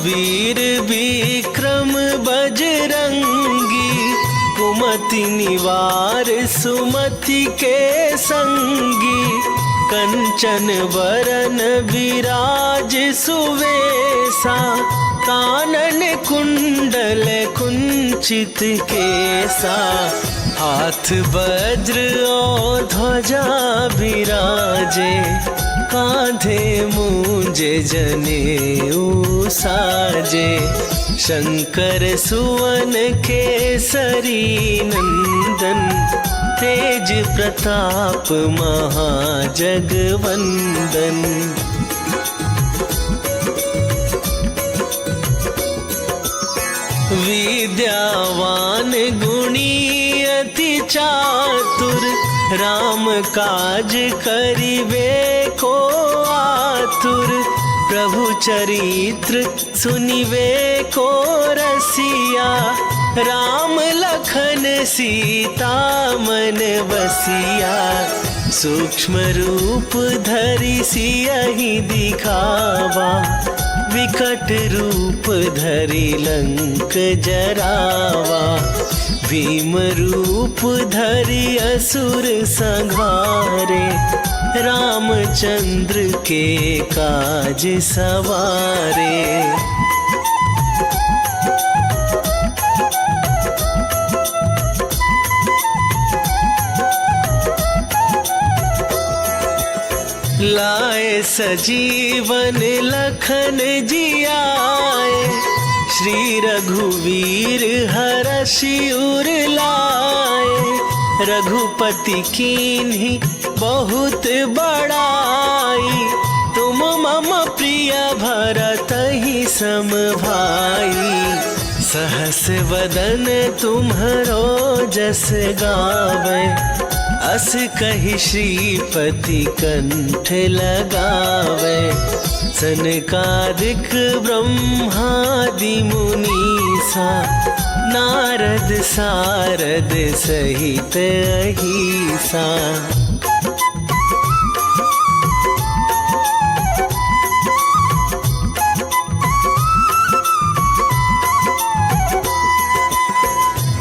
वीर विक्रम बजरंगी, कुमति निवार सुमति के संगी। कंचन बरन विराज सुवेसा, कानन कुंडल कुंचित केसा। हाथ वज्र और ध्वजा विराजे, कांधे मूंजे जनेऊ साजे। शंकर सुवन केसरी नंदन, तेज प्रताप महाजगवंदन। विद्यावान गुणी अति चातुर, राम काज करिबे को आतुर। प्रभु चरित्र सुनिबे को रसिया, राम लखन सीता मन बसिया। सूक्ष्म रूप धरि सियहि दिखावा, विकट रूप धरि लंक जरावा। भीम रूप धरि असुर संहारे, रामचंद्र के काज सवारे। लाए सजीवन लखन जियाए, श्री रघुवीर हरषि उर लाए। रघुपति कीन्ही बहुत बड़ाई, तुम मम प्रिय भरतहि सम भाई। सहस वदन तुम्हरो जस गावे, अस कहि श्रीपति कंठ लगावे। सनकादिक ब्रह्मादि मुनीसा, नारद सारद सहित अहिसा।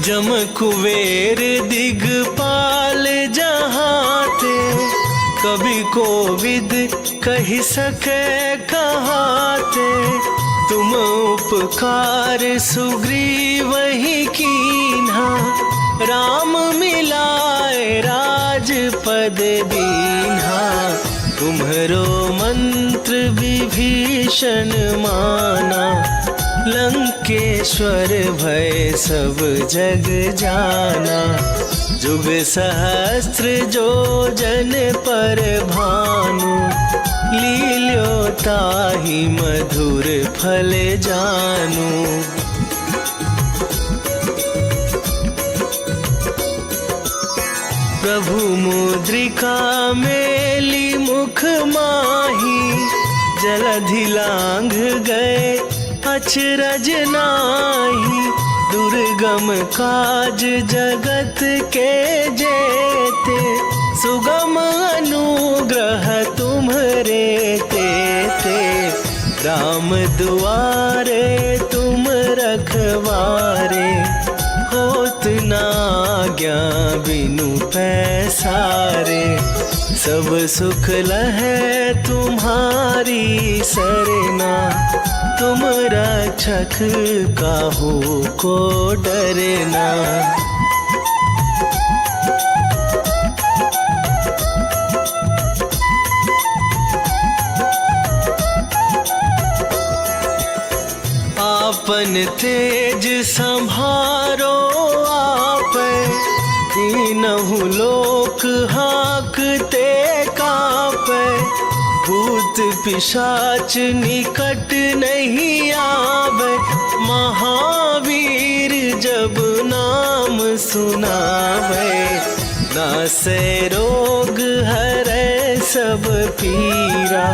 जम कुबेर दिगपाल जहाते, कभी कोविद कहि सके कहाते। तुम उपकार सुग्रीवहि कीन्हा, राम मिलाए राजपद दीन्हा। तुम्हरो मंत्र विभीषण माना, लंकेश्वर भय सब जग जाना। जुग सहस्त्र जो जन पर भानु, लील्यो ताहि मधुर फल जानू। प्रभु मुद्रिका मेली मुख माही, जलधि लांघ गए अचरज नाही। दुर्गम काज जगत के जेते, सुगम अनुग्रह तुम्हरे तेते। राम दुआरे तुम रखवारे, होत न आज्ञा बिनु पैसारे। सब सुख लहै तुम्हारी सरना, तुम रक्षक काहू को डरना। आपन तेज संभारो आप, तीनहु लोक हाकते कापे। भूत पिशाच निकट नहीं आवे, महावीर जब नाम सुनावे। नासे रोग हरै सब पीरा,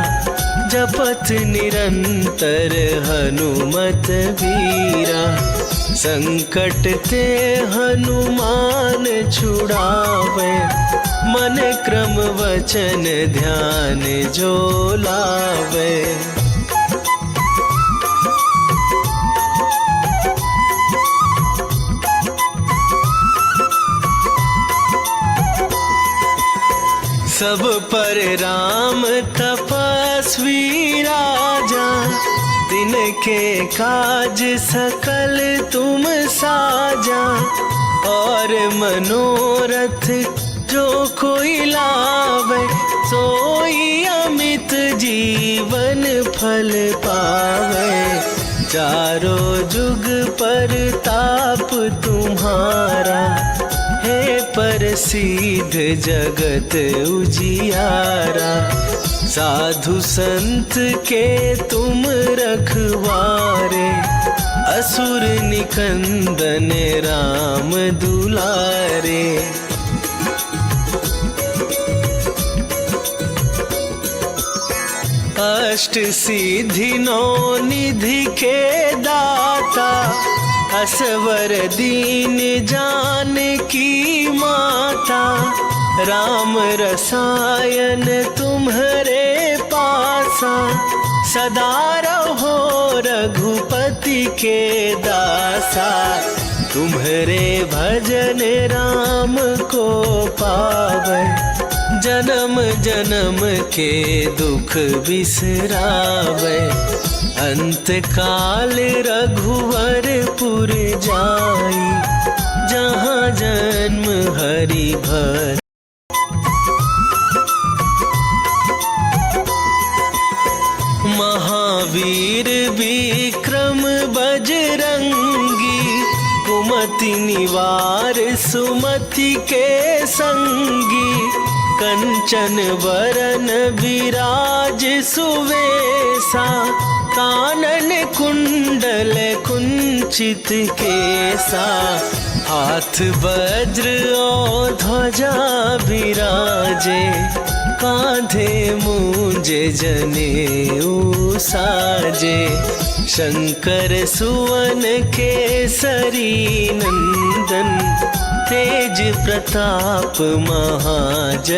जपत निरंतर हनुमत वीरा। संकट ते हनुमान छुड़ावे, मन क्रम वचन ध्यान जो लावे। सब पर राम तपस्वी राजा, तिनके काज सकल तुम साजा। और मनोरथ जो कोई लावे, सोई अमित जीवन फल पावे। चारों जुग पर ताप तुम्हारा, हे प्रसिद्ध जगत उजियारा। साधु संत के तुम रखवारे, असुर निकंदन राम दुलारे। अष्ट सिद्धि नौ निधि के दाता, असवर दीन जानकी माता। राम रसायन तुम्हारे पासा, सदा रहो रघुपति के दासा। तुम्हारे भजन राम को पावे, जन्म जन्म के दुख बिसरावे। अंत काल रघुवरपुर जाई, जहाँ जन्म हरि भक्त। महावीर विक्रम बजरंगी, कुमति निवार सुमति के संगी। कंचन वरन विराज सुवेसा, कानन कुंडल कुंचित केसा। हाथ वज्र और ध्वजा विराजे, कांधे मूंज जनेऊ साजे। शंकर सुवन केसरी नंदन, तेज प्रताप महाजगवंदन।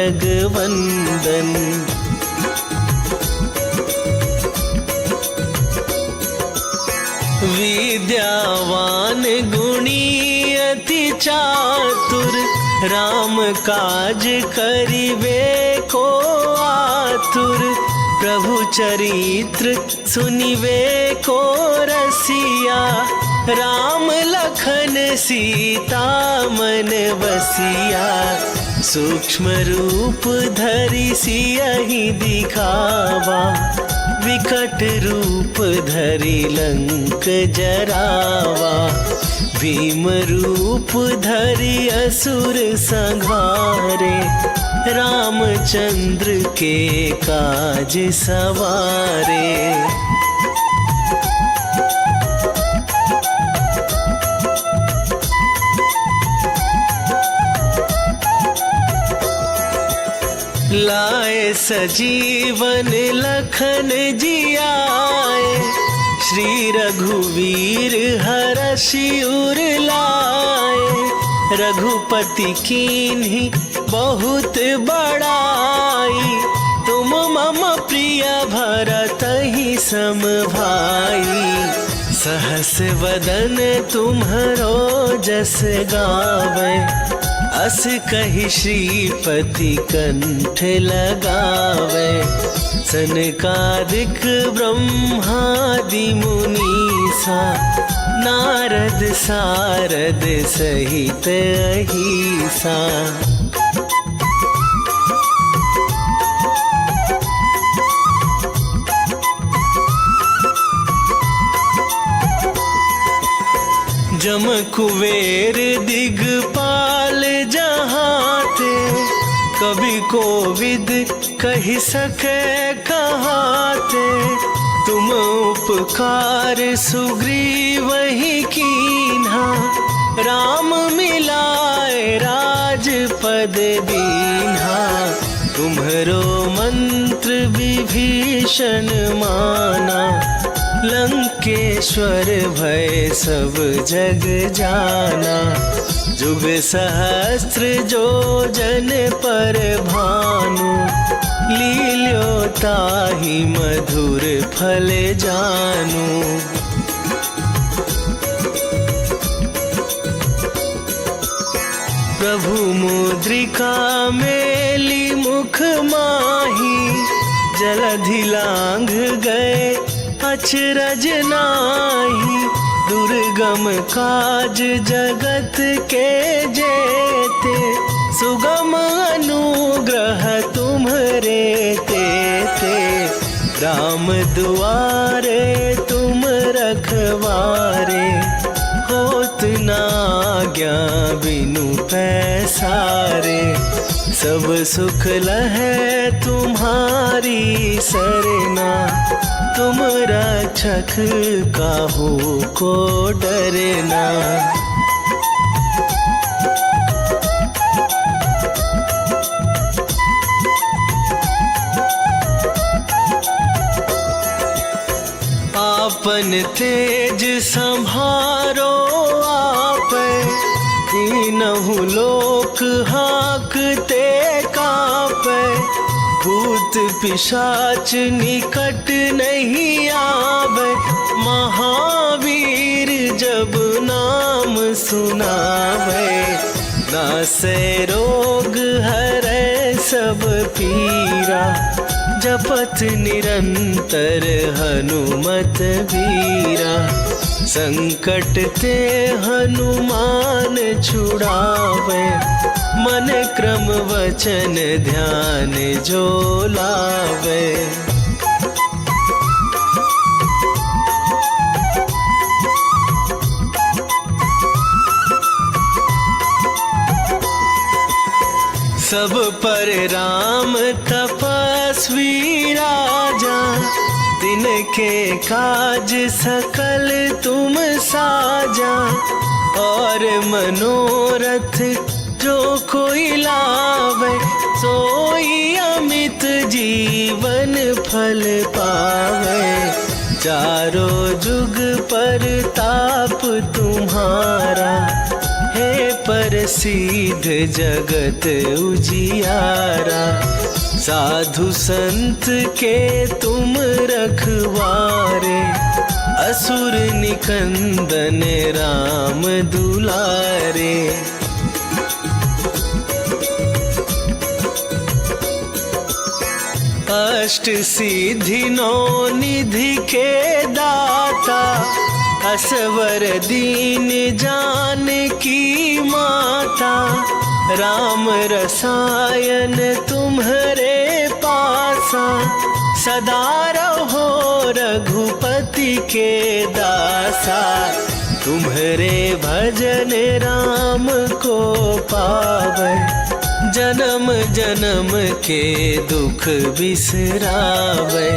विद्यावान गुणी अति चातुर, राम काज करिबे को आतुर। प्रभु चरित्र सुनिबे को रसिया, राम लखन सीता मन बसिया। सूक्ष्म रूप धरि सियहि दिखावा, विकट रूप धरि लंक जरावा। भीम रूप धरि असुर संहारे, रामचंद्र के काज सवारे। लाए सजीवन लखन जियाए, श्री रघुवीर हरषि उर लाए। रघुपति कीन्ही बहुत बड़ाई, तुम मम प्रिय भरतहि सम भाई। सहस वदन तुम्हरो जस गावे, अस कहि श्रीपति कंठ लगावे। सनकादिक ब्रह्मादि मुनीसा, नारद सारद सहित अहिसा। जम कुबेर दिगपाल जहाते, कभी कोविद कहि सके कहाते। तुम उपकार सुग्रीवहि कीन्हा, राम मिलाए राजपद दीन्हा। तुम्हरो मंत्र विभीषण माना, लंकेश्वर भय सब जग जाना। जुग सहस्त्र जो जन पर भानु, लील्यो ताहि मधुर फल जानू। प्रभु मुद्रिका मेली दुख माही, जलधि लांघ गए अचरज नाही। दुर्गम काज जगत के जेते, सुगम अनुग्रह तुम्हरे तेते। राम दुआरे तुम रखवारे, होत न आज्ञा बिनु पैसारे। सब सुख लहै तुम्हारी सरना, तुम रक्षक काहू को डरना। आपन तेज संभारो आप, तीनहु लोक हाकते कापै। भूत पिशाच निकट नहीं आवे, महावीर जब नाम सुनावे। नासै रोग हरै सब पीरा, जपत निरंतर हनुमत वीरा। संकट ते हनुमान छुड़ावे, मन क्रम वचन ध्यान जो लावे। सब पर राम तपस्वी राजा, तिनके काज सकल तुम साजा। और मनोरथ जो कोई लावे, सोई अमित जीवन फल पावे। चारों जुग पर ताप तुम्हारा, हे प्रसिद्ध जगत उजियारा। साधु संत के तुम रखवारे, असुर निकंदन राम दुलारे। अष्ट सिद्धि नौ निधि के दाता, असवर दीन जानकी माता। राम रसायन तुम्हरे पासा, सदा रहो रघुपति के दासा। तुम्हरे भजन राम को पावै, जन्म जन्म के दुख बिसरावै।